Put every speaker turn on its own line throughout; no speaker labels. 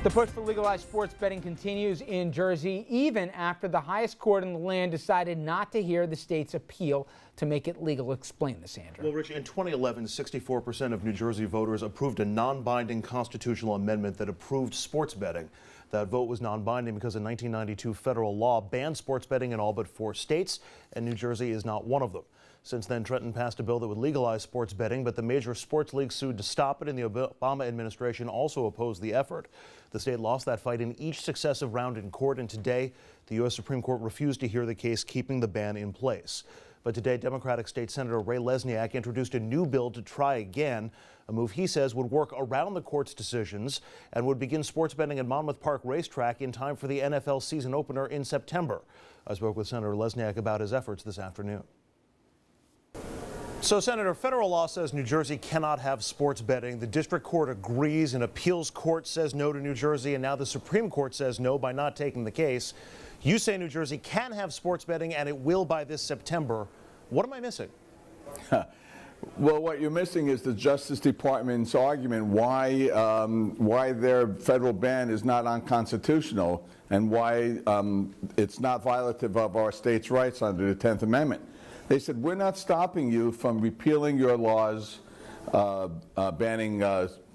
The push for legalized sports betting continues in Jersey, even after the highest court in the land decided not to hear the state's appeal to make it legal. Explain this, Andrew.
Well, Rich, in 2011, 64% of New Jersey voters approved a non-binding constitutional amendment that approved sports betting. That vote was non-binding because a 1992 federal law banned sports betting in all but 4 states, and New Jersey is not one of them. Since then, Trenton passed a bill that would legalize sports betting, but the major sports leagues sued to stop it, and the Obama administration also opposed the effort. The state lost that fight in each successive round in court, and today the U.S. Supreme Court refused to hear the case, keeping the ban in place. But today, Democratic State Senator Ray Lesniak introduced a new bill to try again, a move he says would work around the court's decisions and would begin sports betting at Monmouth Park Racetrack in time for the NFL season opener in September. I spoke with Senator Lesniak about his efforts this afternoon. So, Senator, federal law says New Jersey cannot have sports betting. The district court agrees, an appeals court says no to New Jersey, and now the Supreme Court says no by not taking the case. You say New Jersey can have sports betting, and it will by this September. What am I missing?
Well, what you're missing is the Justice Department's argument why their federal ban is not unconstitutional and why it's not violative of our state's rights under the 10th Amendment. They said, we're not stopping you from repealing your laws banning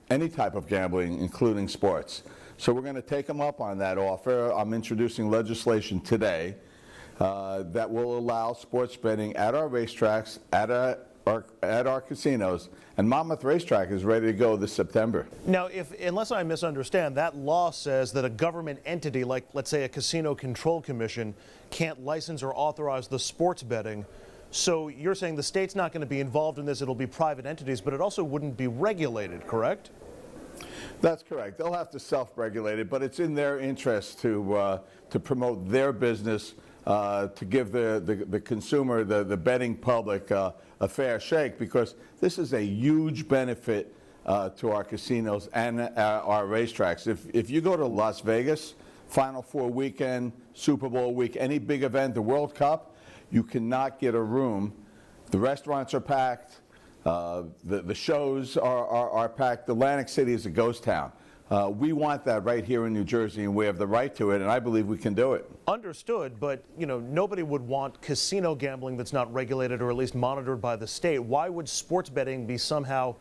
any type of gambling, including sports. So we're going to take them up on that offer. I'm introducing legislation today that will allow sports betting at our racetracks, at our casinos, and Monmouth Racetrack is ready to go this September.
Now, unless I misunderstand, that law says that a government entity, like let's say a casino control commission, can't license or authorize the sports betting. So you're saying the state's not going to be involved in this, it'll be private entities, but it also wouldn't be regulated, correct?
That's correct. They'll have to self-regulate it, but it's in their interest to promote their business, to give the consumer, the betting public, a fair shake, because this is a huge benefit to our casinos and our racetracks. If you go to Las Vegas, Final Four weekend, Super Bowl week, any big event, the World Cup, you cannot get a room. The restaurants are packed. The shows are packed. Atlantic City is a ghost town. We want that right here in New Jersey, and we have the right to it, and I believe we can do it.
Understood, but nobody would want casino gambling that's not regulated or at least monitored by the state. Why would sports betting be somehow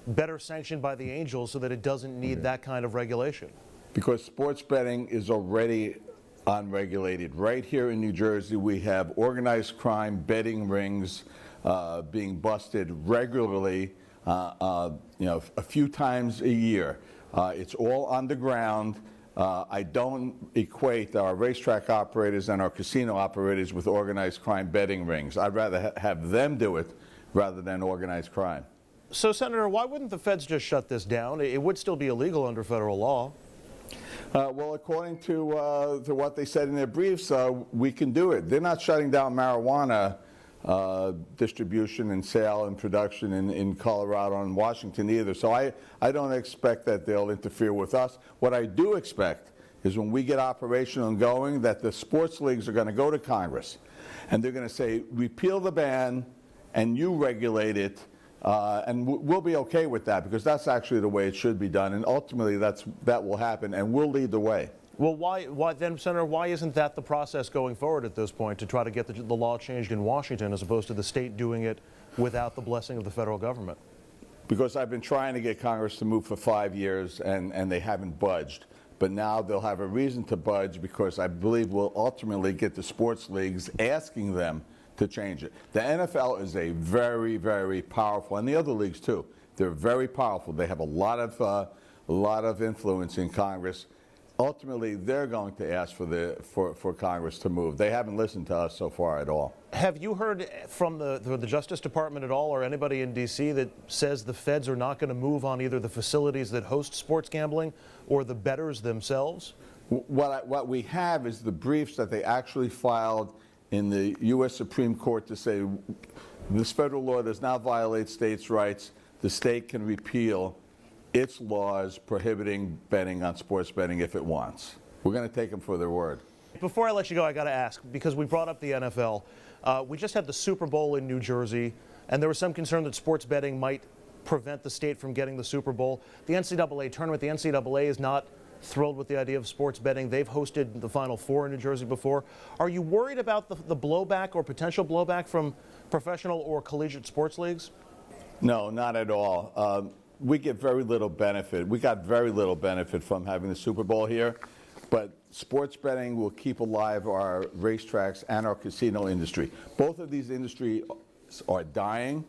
better sanctioned by the Angels so that it doesn't need that kind of regulation? Because
sports betting is already unregulated. Right here in New Jersey, we have organized crime betting rings being busted regularly, a few times a year. It's all underground. I don't equate our racetrack operators and our casino operators with organized crime betting rings. I'd rather have them do it rather than organized crime.
So, Senator, why wouldn't the feds just shut this down? It would still be illegal under federal law.
Well, according to what they said in their briefs, we can do it. They're not shutting down marijuana distribution and sale and production in Colorado and Washington either. So I don't expect that they'll interfere with us. What I do expect is when we get operational and going, that the sports leagues are going to go to Congress and they're going to say, repeal the ban and you regulate it. And we'll be okay with that because that's actually the way it should be done. And ultimately, that will happen, and we'll lead the way.
Well, why then, Senator, why isn't that the process going forward at this point to try to get the law changed in Washington as opposed to the state doing it without the blessing of the federal government?
Because I've been trying to get Congress to move for 5 years, and they haven't budged. But now they'll have a reason to budge because I believe we'll ultimately get the sports leagues asking them to change it. The NFL is a very, very powerful, and the other leagues too. They're very powerful. They have a lot of influence in Congress. Ultimately, they're going to ask for Congress to move. They haven't listened to us so far at all.
Have you heard from the Justice Department at all, or anybody in D.C. that says the feds are not going to move on either the facilities that host sports gambling or the bettors themselves?
What we have is the briefs that they actually filed in the U.S. Supreme Court to say this federal law does not violate states' rights. The state can repeal its laws prohibiting betting on sports betting if it wants. We're going to take them for their word.
Before I let you go, I got to ask, because we brought up the NFL. We just had the Super Bowl in New Jersey, and there was some concern that sports betting might prevent the state from getting the Super Bowl. The NCAA tournament, the NCAA is not thrilled with the idea of sports betting. They've hosted the Final Four in New Jersey before. Are you worried about the blowback or potential blowback from professional or collegiate sports leagues?
No, not at all. We get very little benefit. We got very little benefit from having the Super Bowl here, but sports betting will keep alive our racetracks and our casino industry. Both of these industries are dying.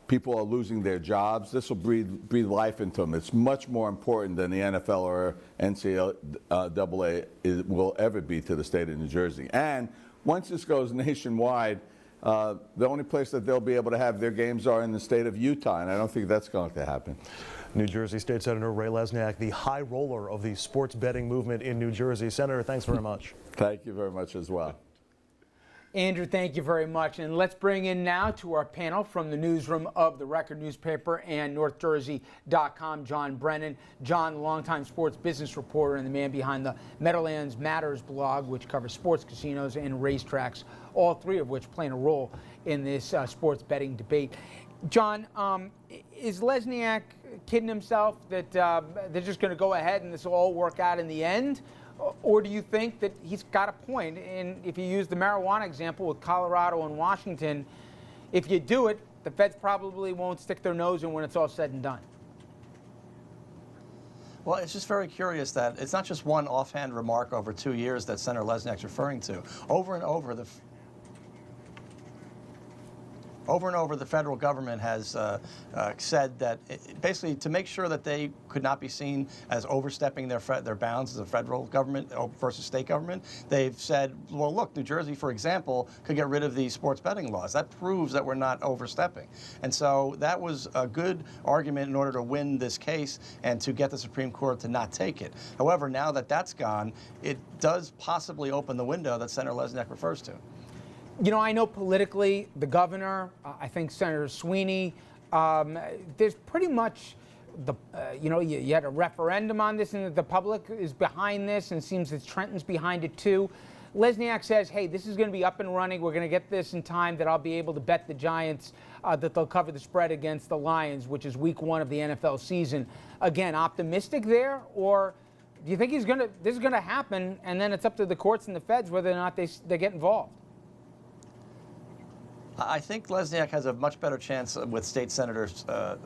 People are losing their jobs. This will breathe life into them. It's much more important than the NFL or NCAA will ever be to the state of New Jersey. And once this goes nationwide, the only place that they'll be able to have their games are in the state of Utah, and I don't think that's going to happen.
New Jersey State Senator Ray Lesniak, the high roller of the sports betting movement in New Jersey. Senator, thanks very much.
Thank you very much as well.
Andrew, thank you very much. And let's bring in now to our panel from the newsroom of the Record newspaper and NorthJersey.com, John Brennan. John, the longtime sports business reporter and the man behind the Meadowlands Matters blog, which covers sports, casinos, and racetracks, all three of which playing a role in this sports betting debate. John, is Lesniak kidding himself that they're just going to go ahead and this will all work out in the end? Or do you think that he's got a point? And if you use the marijuana example with Colorado and Washington, if you do it, the feds probably won't stick their nose in when it's all said and done.
Well, it's just very curious that it's not just one offhand remark over 2 years that Senator Lesniak's referring to. Over and over, the federal government has said that basically to make sure that they could not be seen as overstepping their bounds as a federal government versus state government, they've said, well, look, New Jersey, for example, could get rid of the sports betting laws. That proves that we're not overstepping. And so that was a good argument in order to win this case and to get the Supreme Court to not take it. However, now that that's gone, it does possibly open the window that Senator Lesniak refers to.
You know, I know politically, the governor, I think Senator Sweeney, there's pretty much, you had a referendum on this and the public is behind this and it seems that Trenton's behind it too. Lesniak says, hey, this is going to be up and running. We're going to get this in time that I'll be able to bet the Giants that they'll cover the spread against the Lions, which is week 1 of the NFL season. Again, optimistic there? Or do you think this is going to happen and then it's up to the courts and the feds whether or not they get involved?
I think Lesniak has a much better chance with State Senator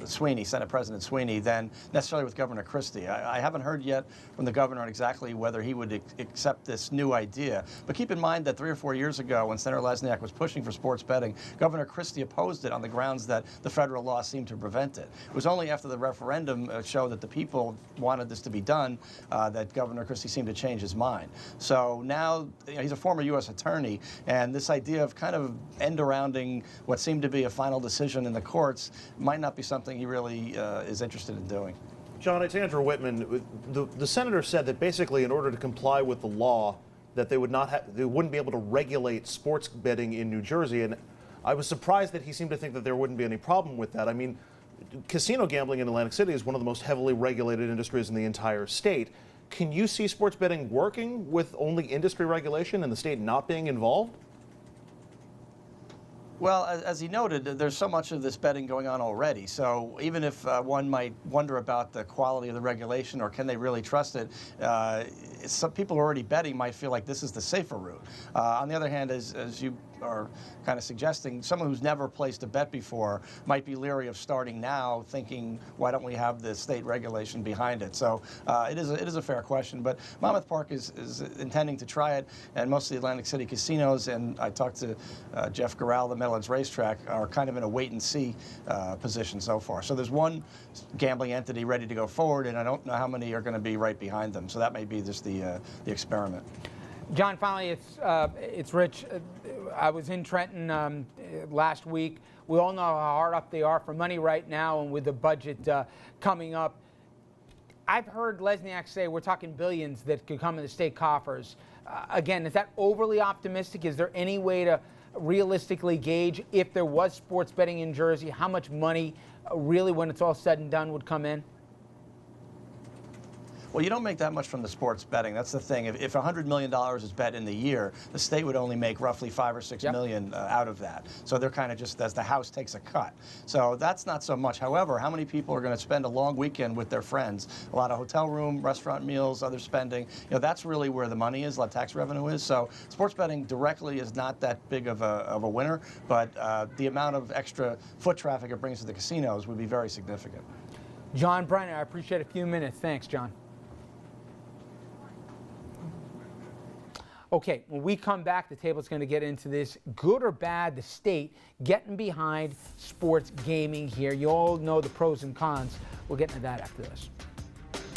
Sweeney, Senate President Sweeney, than necessarily with Governor Christie. I haven't heard yet from the governor on exactly whether he would accept this new idea. But keep in mind that 3 or 4 years ago, when Senator Lesniak was pushing for sports betting, Governor Christie opposed it on the grounds that the federal law seemed to prevent it. It was only after the referendum showed that the people wanted this to be done that Governor Christie seemed to change his mind. So now he's a former U.S. attorney, and this idea of kind of end-arounding what seemed to be a final decision in the courts might not be something he really is interested in doing.
John, it's Andrew Whitman. The senator said that basically in order to comply with the law that they wouldn't be able to regulate sports betting in New Jersey, and I was surprised that he seemed to think that there wouldn't be any problem with that. I mean, casino gambling in Atlantic City is one of the most heavily regulated industries in the entire state. Can you see sports betting working with only industry regulation and the state not being involved?
Well, as he noted, there's so much of this betting going on already. So even if one might wonder about the quality of the regulation or can they really trust it, some people who are already betting might feel like this is the safer route. On the other hand, as you are kind of suggesting, someone who's never placed a bet before might be leery of starting now, thinking, why don't we have the state regulation behind it? So it is a fair question. But Monmouth Park is intending to try it, and most of the Atlantic City casinos, and I talked to Jeff Garral, the Meadowlands Racetrack, are kind of in a wait-and-see position so far. So there's one gambling entity ready to go forward, and I don't know how many are going to be right behind them. So that may be just the experiment.
John, finally, it's Rich. I was in Trenton last week. We all know how hard up they are for money right now, and with the budget coming up. I've heard Lesniak say we're talking billions that could come in the state coffers. Again, is that overly optimistic? Is there any way to realistically gauge if there was sports betting in Jersey, how much money really, when it's all said and done, would come in?
Well, you don't make that much from the sports betting. That's the thing. If $100 million is bet in the year, the state would only make roughly $5 or $6 million out of that. So they're kind of just, as the house takes a cut. So that's not so much. However, how many people are going to spend a long weekend with their friends? A lot of hotel room, restaurant meals, other spending. That's really where the money is, a lot of tax revenue is. So sports betting directly is not that big of a winner, but the amount of extra foot traffic it brings to the casinos would be very significant.
John Brennan, I appreciate a few minutes. Thanks, John. Okay, when we come back, the table's going to get into this. Good or bad, the state getting behind sports gaming here. You all know the pros and cons. We'll get into that after this.